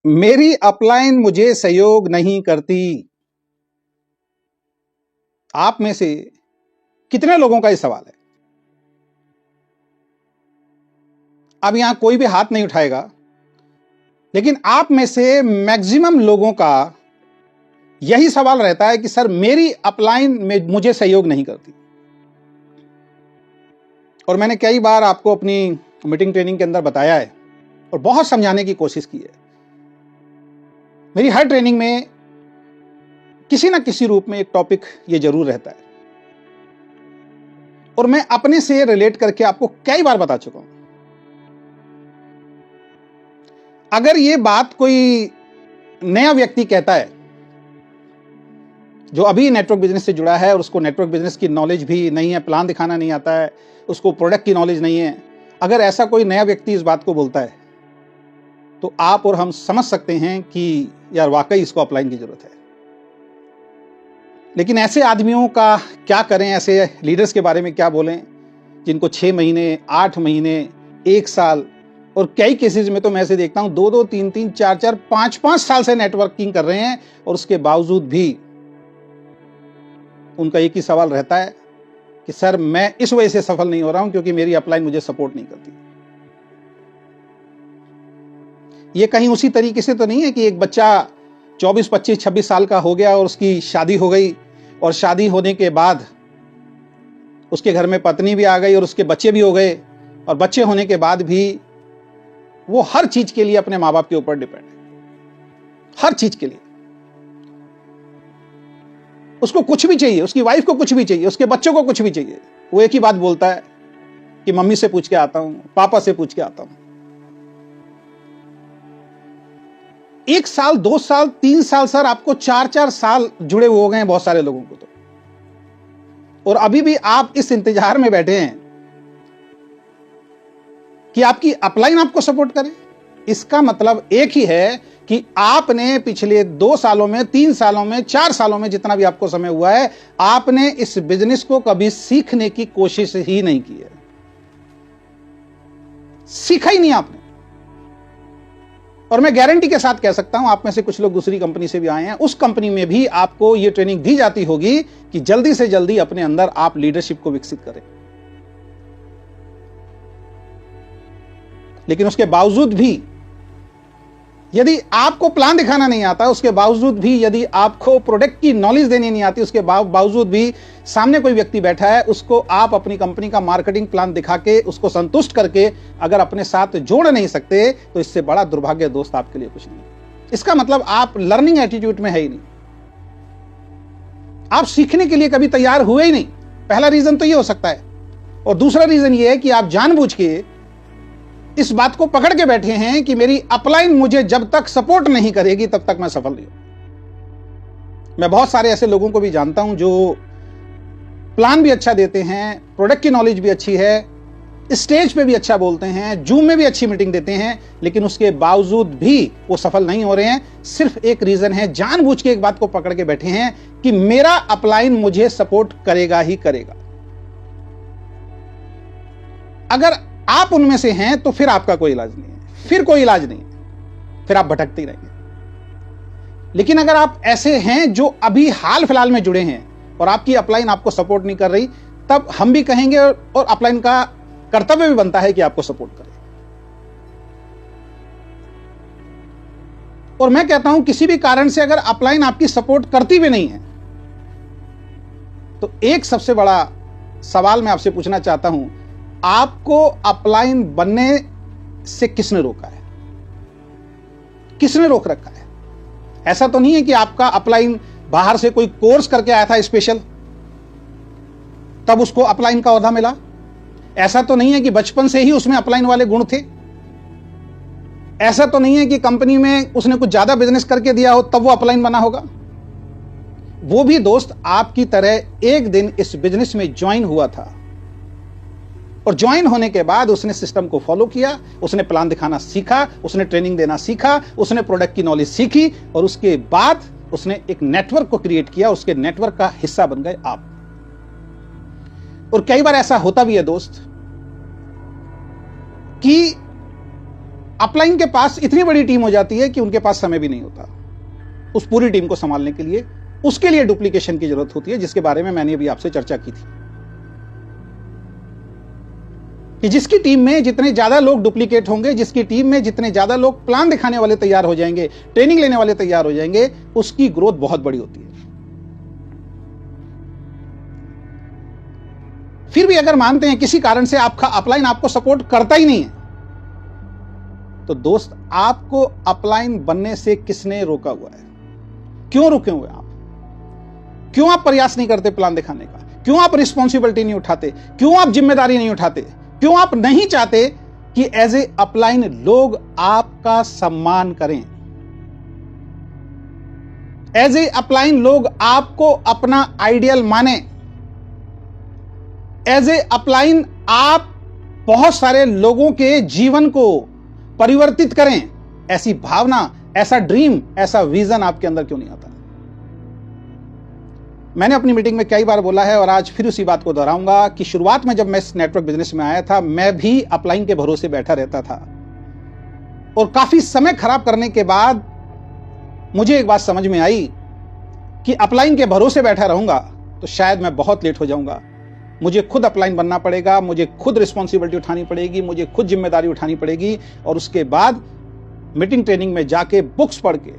मेरी अपलाइन मुझे सहयोग नहीं करती। आप में से कितने लोगों का ये सवाल है? अब यहां कोई भी हाथ नहीं उठाएगा, लेकिन आप में से मैक्सिमम लोगों का यही सवाल रहता है कि सर मेरी अपलाइन में मुझे सहयोग नहीं करती। और मैंने कई बार आपको अपनी मीटिंग ट्रेनिंग के अंदर बताया है और बहुत समझाने की कोशिश की है। मेरी हर ट्रेनिंग में किसी ना किसी रूप में एक टॉपिक ये जरूर रहता है और मैं अपने से रिलेट करके आपको कई बार बता चुका हूं। अगर ये बात कोई नया व्यक्ति कहता है जो अभी नेटवर्क बिजनेस से जुड़ा है और उसको नेटवर्क बिजनेस की नॉलेज भी नहीं है, प्लान दिखाना नहीं आता है, उसको प्रोडक्ट की नॉलेज नहीं है, अगर ऐसा कोई नया व्यक्ति इस बात को बोलता है तो आप और हम समझ सकते हैं कि यार वाकई इसको अपलाइन की जरूरत है। लेकिन ऐसे आदमियों का क्या करें, ऐसे लीडर्स के बारे में क्या बोलें जिनको 6 महीने, 8 महीने, 1 साल और कई केसेस में तो मैं ऐसे देखता हूं 2-2, 3-3, 4-4, 5-5 साल से नेटवर्किंग कर रहे हैं और उसके बावजूद भी उनका एक ही सवाल रहता है कि सर मैं इस वजह से सफल नहीं हो रहा हूं क्योंकि मेरी अपलाइन मुझे सपोर्ट नहीं करती। ये कहीं उसी तरीके से तो नहीं है कि एक बच्चा 24, 25, 26 साल का हो गया और उसकी शादी हो गई और शादी होने के बाद उसके घर में पत्नी भी आ गई और उसके बच्चे भी हो गए और बच्चे होने के बाद भी वो हर चीज के लिए अपने माँ बाप के ऊपर डिपेंड है। हर चीज के लिए उसको कुछ भी चाहिए, उसकी वाइफ को कुछ भी चाहिए, उसके बच्चों को कुछ भी चाहिए। वो एक ही बात बोलता है कि मम्मी से पूछ के आता हूं, पापा से पूछ के आता हूं। 1 साल, 2 साल, 3 साल, सर आपको 4-4 साल जुड़े हुए हो गए हैं बहुत सारे लोगों को तो, और अभी भी आप इस इंतजार में बैठे हैं कि आपकी अपलाइन आपको सपोर्ट करे। इसका मतलब एक ही है कि आपने पिछले 2 सालों में, 3 सालों में, 4 सालों में, जितना भी आपको समय हुआ है, आपने इस बिजनेस को कभी सीखने की कोशिश ही नहीं की है। सीखा ही नहीं आपने। और मैं गारंटी के साथ कह सकता हूं, आप में से कुछ लोग दूसरी कंपनी से भी आए हैं, उस कंपनी में भी आपको यह ट्रेनिंग दी जाती होगी कि जल्दी से जल्दी अपने अंदर आप लीडरशिप को विकसित करें। लेकिन उसके बावजूद भी यदि आपको प्लान दिखाना नहीं आता, उसके बावजूद भी यदि आपको प्रोडक्ट की नॉलेज देनी नहीं आती, उसके बावजूद भी सामने कोई व्यक्ति बैठा है, उसको आप अपनी कंपनी का मार्केटिंग प्लान दिखा के उसको संतुष्ट करके अगर अपने साथ जोड़ नहीं सकते तो इससे बड़ा दुर्भाग्य दोस्त आपके लिए कुछ नहीं। इसका मतलब आप लर्निंग एटीट्यूड में है ही नहीं, आप सीखने के लिए कभी तैयार हुए ही नहीं। पहला रीजन तो ये हो सकता है। और दूसरा रीजन ये है कि आप जानबूझ के इस बात को पकड़ के बैठे हैं कि मेरी अपलाइन मुझे जब तक सपोर्ट नहीं करेगी तब तक मैं सफल नहीं हूं। मैं बहुत सारे ऐसे लोगों को भी जानता हूं जो प्लान भी अच्छा देते हैं, प्रोडक्ट की नॉलेज भी अच्छी है, स्टेज पे भी अच्छा बोलते हैं, जूम में भी अच्छी मीटिंग देते हैं, लेकिन उसके बावजूद भी वो सफल नहीं हो रहे हैं। सिर्फ एक रीजन है, जानबूझ के एक बात को पकड़ के बैठे हैं कि मेरा अपलाइन मुझे सपोर्ट करेगा ही करेगा। अगर आप उनमें से हैं तो फिर आपका कोई इलाज नहीं है, फिर कोई इलाज नहीं है, फिर आप भटकते ही रहेंगे। लेकिन अगर आप ऐसे हैं जो अभी हाल फिलहाल में जुड़े हैं और आपकी अपलाइन आपको सपोर्ट नहीं कर रही, तब हम भी कहेंगे और अपलाइन का कर्तव्य भी बनता है कि आपको सपोर्ट करे। और मैं कहता हूं किसी भी कारण से अगर अपलाइन आपकी सपोर्ट करती भी नहीं है तो एक सबसे बड़ा सवाल मैं आपसे पूछना चाहता हूं, आपको अपलाइन बनने से किसने रोका है? किसने रोक रखा है? ऐसा तो नहीं है कि आपका अपलाइन बाहर से कोई कोर्स करके आया था स्पेशल, तब उसको अपलाइन का ओहदा मिला। ऐसा तो नहीं है कि बचपन से ही उसमें अपलाइन वाले गुण थे। ऐसा तो नहीं है कि कंपनी में उसने कुछ ज्यादा बिजनेस करके दिया हो तब वो अपलाइन बना होगा। वो भी दोस्त आपकी तरह एक दिन इस बिजनेस में ज्वाइन हुआ था और ज्वाइन होने के बाद उसने सिस्टम को फॉलो किया, उसने प्लान दिखाना सीखा, उसने ट्रेनिंग देना सीखा, उसने प्रोडक्ट की नॉलेज सीखी और उसके बाद उसने एक नेटवर्क को क्रिएट किया। उसके नेटवर्क का हिस्सा बन गए आप। और कई बार ऐसा होता भी है दोस्त कि अपलाइन के पास इतनी बड़ी टीम हो जाती है कि उनके पास समय भी नहीं होता उस पूरी टीम को संभालने के लिए। उसके लिए डुप्लीकेशन की जरूरत होती है, जिसके बारे में मैंने अभी आपसे चर्चा की थी कि जिसकी टीम में जितने ज्यादा लोग डुप्लीकेट होंगे, जिसकी टीम में जितने ज्यादा लोग प्लान दिखाने वाले तैयार हो जाएंगे, ट्रेनिंग लेने वाले तैयार हो जाएंगे, उसकी ग्रोथ बहुत बड़ी होती है। फिर भी अगर मानते हैं किसी कारण से आपका अपलाइन आपको सपोर्ट करता ही नहीं है, तो दोस्त आपको अपलाइन बनने से किसने रोका हुआ है? क्यों रुके हुए आप? क्यों आप प्रयास नहीं करते प्लान दिखाने का? क्यों आप रिस्पॉन्सिबिलिटी नहीं उठाते? क्यों आप जिम्मेदारी नहीं उठाते? क्यों आप नहीं चाहते कि एज ए अपलाइन लोग आपका सम्मान करें? एज ए अपलाइन लोग आपको अपना आइडियल माने। एज ए अपलाइन आप बहुत सारे लोगों के जीवन को परिवर्तित करें, ऐसी भावना, ऐसा ड्रीम, ऐसा विजन आपके अंदर क्यों नहीं आता? मैंने अपनी मीटिंग में कई बार बोला है और आज फिर उसी बात को दोहराऊंगा कि शुरुआत में जब मैं इस नेटवर्क बिजनेस में आया था, मैं भी अपलाइन के भरोसे बैठा रहता था और काफी समय खराब करने के बाद मुझे एक बात समझ में आई कि अपलाइन के भरोसे बैठा रहूंगा तो शायद मैं बहुत लेट हो जाऊंगा। मुझे खुद अपलाइन बनना पड़ेगा, मुझे खुद रिस्पॉन्सिबिलिटी उठानी पड़ेगी, मुझे खुद जिम्मेदारी उठानी पड़ेगी और उसके बाद मीटिंग ट्रेनिंग में जाके बुक्स पढ़ के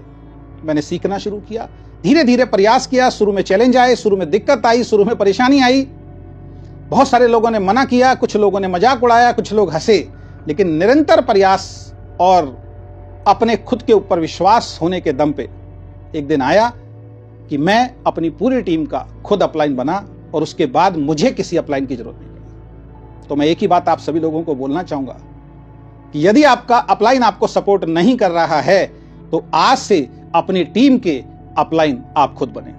मैंने सीखना शुरू किया। धीरे धीरे प्रयास किया। शुरू में चैलेंज आए, शुरू में दिक्कत आई, शुरू में परेशानी आई, बहुत सारे लोगों ने मना किया, कुछ लोगों ने मजाक उड़ाया, कुछ लोग हंसे, लेकिन निरंतर प्रयास और अपने खुद के ऊपर विश्वास होने के दम पे एक दिन आया कि मैं अपनी पूरी टीम का खुद अपलाइन बना और उसके बाद मुझे किसी अपलाइन की जरूरत नहीं पड़ी। तो मैं एक ही बात आप सभी लोगों को बोलना चाहूंगा कि यदि आपका अपलाइन आपको सपोर्ट नहीं कर रहा है तो आज से अपनी टीम के अपलाइन आप खुद बने।